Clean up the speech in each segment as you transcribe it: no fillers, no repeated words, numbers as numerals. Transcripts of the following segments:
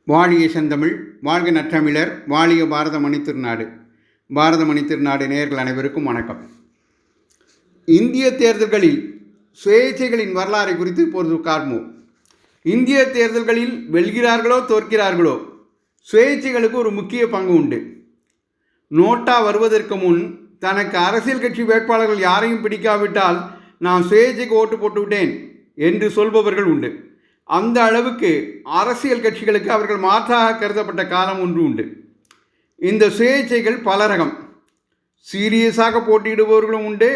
வாழிய செந்தமிழ், வாழ்க நற்றமிழர், வாழிய பாரத மணித்திருநாடு. பாரத மணித்திருநாடு நேயர்கள் அனைவருக்கும் வணக்கம். இந்திய தேர்தல்களில் சுயேட்சைகளின் வரலாறை குறித்து இப்பொழுது காண்போம். இந்திய தேர்தல்களில் வெல்கிறார்களோ தோற்கிறார்களோ, சுயேட்சைகளுக்கு ஒரு முக்கிய பங்கு உண்டு. நோட்டா வருவதற்கு முன் தனக்கு அரசியல் கட்சி வேட்பாளர்கள் யாரையும் பிடிக்காவிட்டால் நான் சுயேட்சைக்கு ஓட்டு போட்டுவிட்டேன் என்று சொல்பவர்கள் உண்டு. அந்த அளவுக்கு அரசியல் கட்சிகளுக்கு அவர்கள் மாற்றாக கருதப்பட்ட காலம் ஒன்று உண்டு. இந்த சுயேட்சைகள் பல ரகம். சீரியஸாக போட்டியிடுபவர்களும் உண்டு,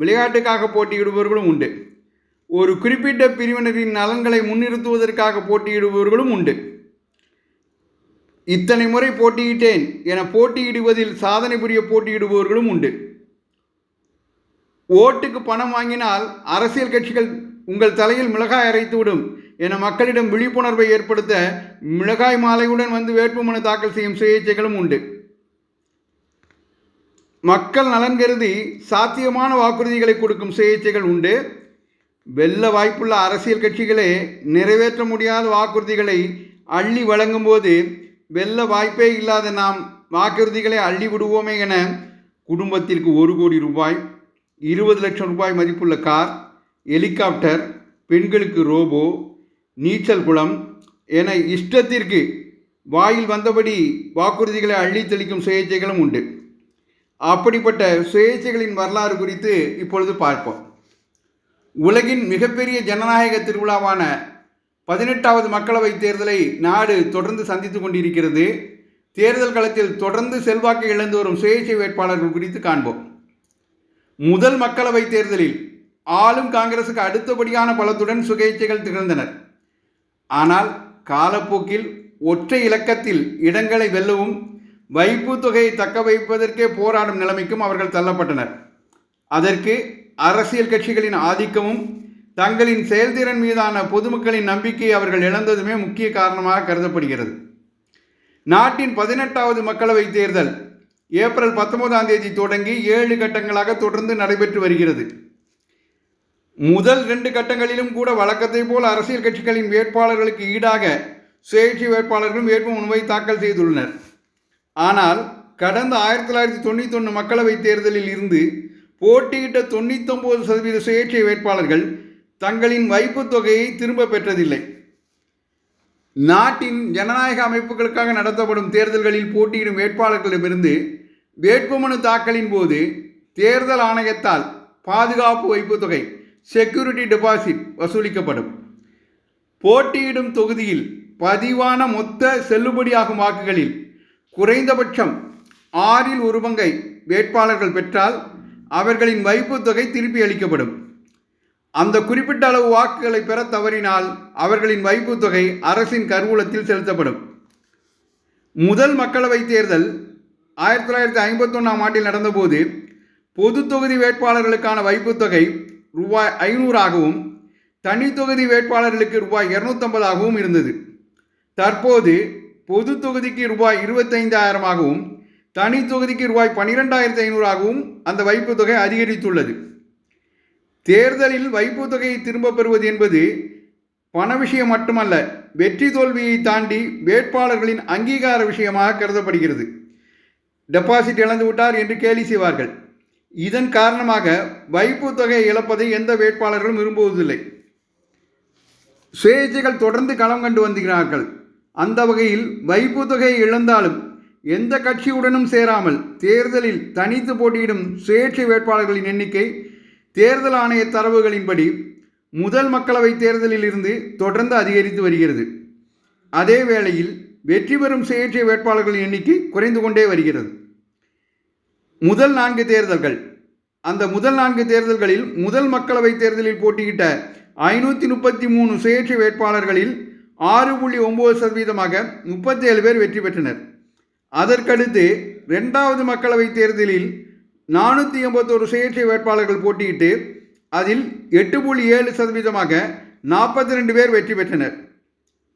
விளையாட்டுக்காக போட்டியிடுபவர்களும் உண்டு. ஒரு குறிப்பிட்ட பிரிவினரின் நலன்களை முன்னிறுத்துவதற்காக போட்டியிடுபவர்களும் உண்டு. இத்தனை முறை போட்டியிட்டேன் என போட்டியிடுவதில் சாதனை புரிய போட்டியிடுபவர்களும் உண்டு. ஓட்டுக்கு பணம் வாங்கினால் அரசியல் கட்சிகள் உங்கள் தலையில் மிளகாய் அரைத்துவிடும் என மக்களிடம் விழிப்புணர்வை ஏற்படுத்த மிளகாய் மாலையுடன் வந்து வேட்புமனு தாக்கல் செய்யும் சுயேட்சைகளும் உண்டு. மக்கள் நலன் கருதி சாத்தியமான வாக்குறுதிகளை கொடுக்கும் சுயேட்சைகள் உண்டு. வெல்ல வாய்ப்புள்ள அரசியல் கட்சிகளே நிறைவேற்ற முடியாத வாக்குறுதிகளை அள்ளி வழங்கும் போது வெல்ல வாய்ப்பே இல்லாத நாம் வாக்குறுதிகளை அள்ளி விடுவோமே என குடும்பத்திற்கு 1 கோடி ரூபாய், 20 லட்சம் ரூபாய் மதிப்புள்ள கார், ஹெலிகாப்டர், பெண்களுக்கு ரோபோ, நீச்சல் குளம் என இஷ்டத்திற்கு வாயில் வந்தபடி வாக்குறுதிகளை அள்ளி தெளிக்கும் சுயேட்சைகளும் உண்டு. அப்படிப்பட்ட சுயேட்சைகளின் வரலாறு குறித்து இப்பொழுது பார்ப்போம். உலகின் மிகப்பெரிய ஜனநாயக திருவிழாவான 18வது மக்களவைத் தேர்தலை நாடு தொடர்ந்து சந்தித்து கொண்டிருக்கிறது. தேர்தல் களத்தில் தொடர்ந்து செல்வாக்கு இழந்து வரும் சுயேட்சை வேட்பாளர்கள் குறித்து காண்போம். முதல் மக்களவைத் தேர்தலில் ஆளும் காங்கிரசுக்கு அடுத்தபடியான பலத்துடன் சுயேட்சைகள் திகழ்ந்தனர். ஆனால் காலப்போக்கில் ஒற்றை இலக்கத்தில் இடங்களை வெல்லவும் வைப்பு தொகையை தக்க வைப்பதற்கே போராடும் நிலைமைக்கும் அவர்கள் தள்ளப்பட்டனர். அதற்கு அரசியல் கட்சிகளின் ஆதிக்கமும் தங்களின் செயல்திறன் மீதான பொதுமக்களின் நம்பிக்கையை அவர்கள் இழந்ததுமே முக்கிய காரணமாக கருதப்படுகிறது. நாட்டின் 18வது மக்களவைத் தேர்தல் ஏப்ரல் 19ஆம் தேதி தொடங்கி 7 கட்டங்களாக தொடர்ந்து நடைபெற்று வருகிறது. முதல் 2 கட்டங்களிலும் கூட வழக்கத்தை போல் அரசியல் கட்சிகளின் வேட்பாளர்களுக்கு ஈடாக சுயேட்சை வேட்பாளர்களும் வேட்புமனுவை தாக்கல் செய்துள்ளனர். ஆனால் கடந்த 1991 மக்களவைத் தேர்தலில் இருந்து போட்டியிட்ட 99% சுயேட்சை வேட்பாளர்கள் தங்களின் வைப்பு தொகையை திரும்ப பெற்றதில்லை. நாட்டின் ஜனநாயக அமைப்புகளுக்காக நடத்தப்படும் தேர்தல்களில் போட்டியிடும் வேட்பாளர்களிடமிருந்து வேட்புமனு தாக்கலின் போது தேர்தல் ஆணையத்தால் பாதுகாப்பு வைப்பு தொகை, செக்யூரிட்டி டெபாசிட் வசூலிக்கப்படும். போட்டியிடும் தொகுதியில் பதிவான மொத்த செல்லுபடியாகும் வாக்குகளில் குறைந்தபட்சம் 6இல் 1 பங்கை வேட்பாளர்கள் பெற்றால் அவர்களின் வைப்பு தொகை திருப்பி அளிக்கப்படும். அந்த குறிப்பிட்ட அளவு வாக்குகளை பெற தவறினால் அவர்களின் வைப்பு தொகை அரசின் கருவூலத்தில் செலுத்தப்படும். முதல் மக்களவைத் தேர்தல் 1951ஆம் ஆண்டில் நடந்தபோது பொது தொகுதி வேட்பாளர்களுக்கான வைப்பு தொகை ரூபாய் 500ஆகவும் தனி தொகுதி வேட்பாளர்களுக்கு ரூபாய் 250ஆகவும் இருந்தது. தற்போது பொது தொகுதிக்கு ரூபாய் 25,000ஆகவும் தனி தொகுதிக்கு ரூபாய் 12,500ஆகவும் அந்த வைப்பு தொகை அதிகரித்துள்ளது. தேர்தலில் வைப்பு தொகையை திரும்ப பெறுவது என்பது பண விஷயம் மட்டுமல்ல, வெற்றி தோல்வியை தாண்டி வேட்பாளர்களின் அங்கீகார விஷயமாக கருதப்படுகிறது. டெபாசிட் இழந்து விட்டார் என்று கேலி செய்வார்கள். இதன் காரணமாக வைப்பு தொகையை இழப்பதை எந்த வேட்பாளர்களும் விரும்புவதில்லை. சுயேட்சைகள் தொடர்ந்து களம் கண்டு வருகிறார்கள். அந்த வகையில் வைப்பு தொகையை இழந்தாலும் எந்த கட்சியுடனும் சேராமல் தேர்தலில் தனித்து போட்டியிடும் சுயேட்சை வேட்பாளர்களின் எண்ணிக்கை தேர்தல் ஆணைய தரவுகளின்படி முதல் மக்களவைத் தேர்தலில் இருந்து தொடர்ந்து அதிகரித்து வருகிறது. அதே வேளையில் வெற்றி பெறும் சுயேட்சை வேட்பாளர்களின் எண்ணிக்கை குறைந்து கொண்டே வருகிறது. முதல் 4 தேர்தல்கள். அந்த முதல் 4 தேர்தல்களில் முதல் மக்களவைத் தேர்தலில் போட்டியிட்ட 533 சுயேட்சை வேட்பாளர்களில் 6.9% 37 பேர் வெற்றி பெற்றனர். அதற்கடுத்து 2வது மக்களவைத் தேர்தலில் 481 சுயேட்சை வேட்பாளர்கள் போட்டியிட்டு அதில் 8.7% 42 பேர் வெற்றி பெற்றனர்.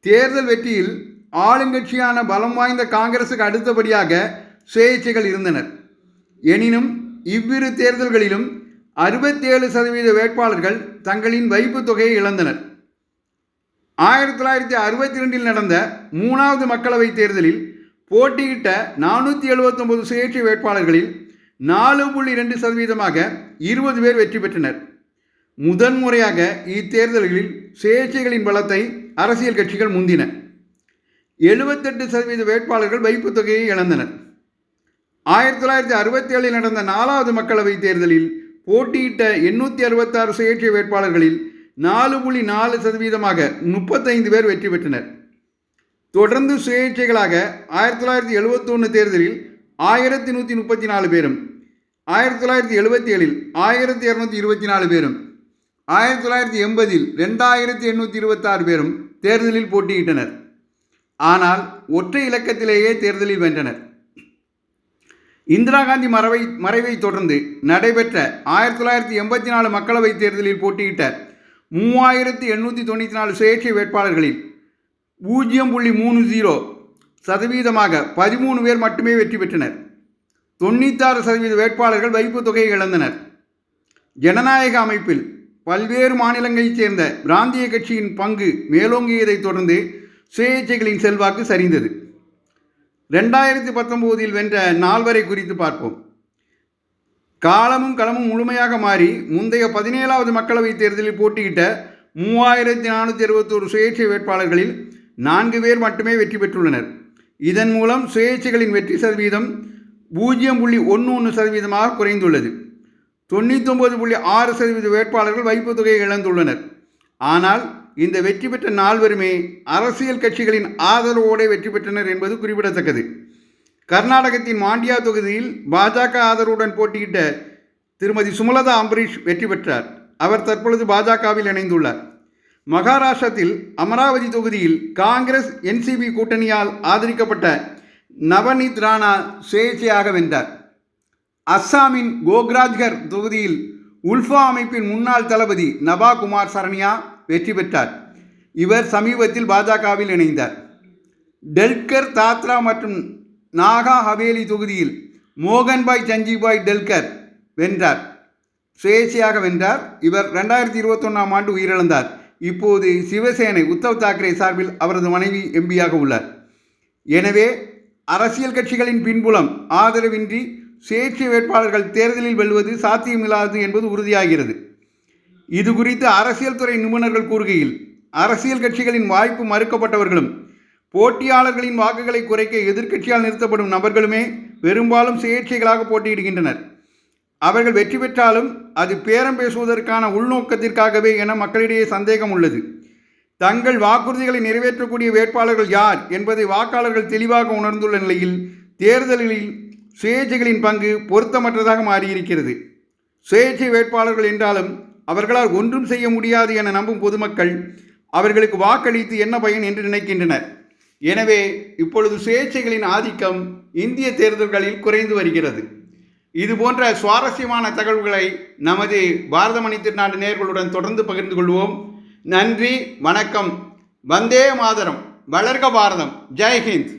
தேர்தல் வெற்றியில் ஆளுங்கட்சியான பலம் வாய்ந்த காங்கிரசுக்கு அடுத்தபடியாக சுயேட்சைகள் இருந்தனர். எனினும் இவ்விரு தேர்தல்களிலும் 67% வேட்பாளர்கள் தங்களின் வைப்பு தொகையை இழந்தனர். 1962 நடந்த 3வது மக்களவைத் தேர்தலில் போட்டியிட்ட 479 சுயேட்சை வேட்பாளர்களில் 4.2% 20 பேர் வெற்றி பெற்றனர். முதன்முறையாக இத்தேர்தல்களில் சுயேட்சைகளின் பலத்தை அரசியல் கட்சிகள் முந்தின. 78% வேட்பாளர்கள் வைப்புத் தொகையை இழந்தனர். 1967 நடந்த 4வது மக்களவைத் தேர்தலில் போட்டியிட்ட 866 சுயேட்சை வேட்பாளர்களில் 4.4% 35 பேர் வெற்றி பெற்றனர். தொடர்ந்து சுயேட்சைகளாக 1971 தேர்தலில் 1134 பேரும், 1977 1224 பேரும், 1980 2826 பேரும் தேர்தலில் போட்டியிட்டனர். ஆனால் ஒற்றை இலக்கத்திலேயே தேர்தலில் வென்றனர். இந்திரா காந்தி மறைவை தொடர்ந்து நடைபெற்ற 1984 மக்களவைத் தேர்தலில் போட்டியிட்ட 3894 சுயேட்சை வேட்பாளர்களில் 0.30% 13 பேர் மட்டுமே வெற்றி பெற்றனர். 96% வேட்பாளர்கள் வைப்புத் தொகையை இழந்தனர். ஜனநாயக அமைப்பில் பல்வேறு மாநிலங்களைச் சேர்ந்த பிராந்திய கட்சியின் பங்கு மேலோங்கியதைத் தொடர்ந்து சுயேட்சைகளின் செல்வாக்கு சரிந்தது. 2019 வென்ற நால்வரை குறித்து பார்ப்போம். காலமும் களமும் முழுமையாக மாறி முந்தைய 17வது மக்களவைத் தேர்தலில் போட்டியிட்ட 3461 சுயேட்சை வேட்பாளர்களில் 4 பேர் மட்டுமே வெற்றி பெற்றுள்ளனர். இதன் மூலம் சுயேட்சைகளின் வெற்றி சதவீதம் 0.11% குறைந்துள்ளது. 99.6% வேட்பாளர்கள் வைப்புத் தொகையை இழந்துள்ளனர். ஆனால் இந்த வெற்றி பெற்ற நால்வருமே அரசியல் கட்சிகளின் ஆதரவோடு வெற்றி பெற்றனர் என்பது குறிப்பிடத்தக்கது. கர்நாடகத்தின் மாண்டியா தொகுதியில் பாஜக ஆதரவுடன் போட்டியிட்ட திருமதி சுமலதா அம்பரீஷ் வெற்றி பெற்றார். அவர் தற்பொழுது பாஜகவில் இணைந்துள்ளார். மகாராஷ்டிரத்தில் அமராவதி தொகுதியில் காங்கிரஸ் NCP கூட்டணியால் ஆதரிக்கப்பட்ட நவநீத் ராணா சுயேட்சையாக வென்றார். அஸ்ஸாமின் கோக்ராஜ்கர் தொகுதியில் உல்ஃபா அமைப்பின் முன்னாள் தளபதி நபா குமார் சரண்யா வெற்றி பெற்றார். இவர் சமீபத்தில் பாஜகவில் இணைந்தார். டெல்கர், தாத்ரா மற்றும் நாகா ஹவேலி தொகுதியில் மோகன்பாய் சஞ்சிபாய் டெல்கர் சுயேட்சையாக வென்றார். இவர் 2021 ஆண்டு உயிரிழந்தார். இப்போது சிவசேனை உத்தவ் தாக்கரே சார்பில் அவரது மனைவி MP-யாக உள்ளார். எனவே அரசியல் கட்சிகளின் பின்புலம் ஆதரவின்றி சுயேட்சை வேட்பாளர்கள் தேர்தலில் வெல்வது சாத்தியமில்லாதது என்பது உறுதியாகிறது. இது குறித்து அரசியல் துறை நிபுணர்கள் கூறுகையில், அரசியல் கட்சிகளின் வாய்ப்பு மறுக்கப்பட்டவர்களும் போட்டியாளர்களின் வாக்குகளை குறைக்க எதிர்க்கட்சியால் நிறுத்தப்படும் நபர்களுமே பெரும்பாலும் சுயேட்சைகளாக போட்டியிடுகின்றனர். அவர்கள் வெற்றி பெற்றாலும் அது பேரம் பேசுவதற்கான உள்நோக்கத்திற்காகவே என மக்களிடையே சந்தேகம் உள்ளது. தங்கள் வாக்குறுதிகளை நிறைவேற்றக்கூடிய வேட்பாளர்கள் யார் என்பதை வாக்காளர்கள் தெளிவாக உணர்ந்துள்ள நிலையில் தேர்தல்களில் சுயேட்சைகளின் பங்கு பொருத்தமற்றதாக மாறியிருக்கிறது. சுயேட்சை வேட்பாளர்கள் என்றாலும் அவர்களால் ஒன்றும் செய்ய முடியாது என நம்பும் பொதுமக்கள் அவர்களுக்கு வாக்களித்து என்ன பயன் என்று நினைக்கின்றனர். எனவே இப்பொழுது சுயேட்சைகளின் ஆதிக்கம் இந்திய தேர்தல்களில் குறைந்து வருகிறது. இது போன்ற சுவாரஸ்யமான தகவல்களை நமது பாரத மணி திருநாடு நேயர்களுடன் தொடர்ந்து பகிர்ந்து கொள்வோம். நன்றி, வணக்கம். வந்தே மாதரம். வளர்க பாரதம். ஜெய் ஹிந்த்.